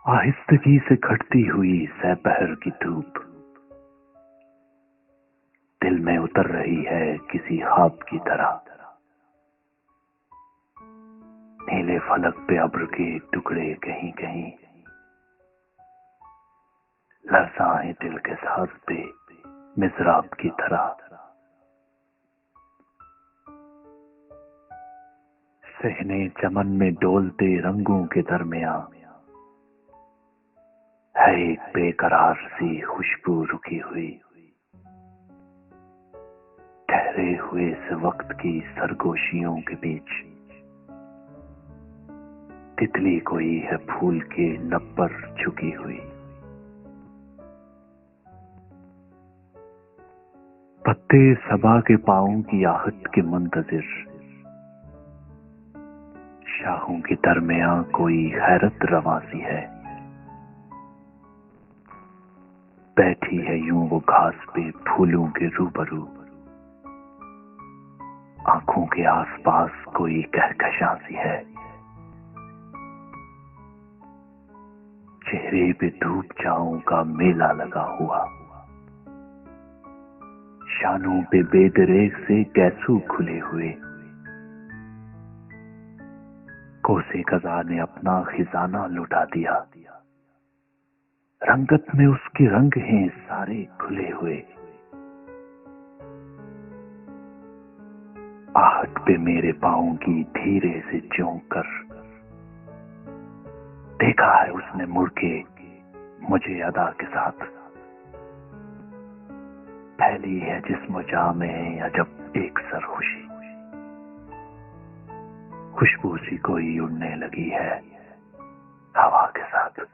आहिस्तगी से घटती हुई सहपहर की धूप दिल में उतर रही है किसी ख्वाब की तरह। नीले फलक पे अब्र के टुकड़े कहीं कहीं लरज़ाएं दिल के साथ पे मिज़राब की तरह। सहने चमन में डोलते रंगों के दरमियां है एक बेकरार सी खुशबू रुकी हुई। ठहरे हुए इस वक्त की सरगोशियों के बीच तितली कोई है फूल के लब पर झुकी हुई। पत्ते सबा के पाँवों की आहट के मुंतजिर शाहों के दरमियां कोई हैरत रवासी है। बैठी है यूं वो घास पे फूलों के रूबरू, आंखों के आसपास कोई कहकशां-सी है। चेहरे पे धूप छांव का मेला लगा हुआ, शानों पे बेदरेग से कैसू खुले हुए। कोसे कज़ा ने अपना खिजाना लुटा दिया, रंगत में उसके रंग हैं सारे खुले हुए। आहट पे मेरे पाँव की धीरे से चौंक कर देखा है उसने मुड़ के मुझे अदा के साथ। फैली है जिस्म जा में अजब एक सरखुशी, खुशबू सी कोई उड़ने लगी है हवा के साथ।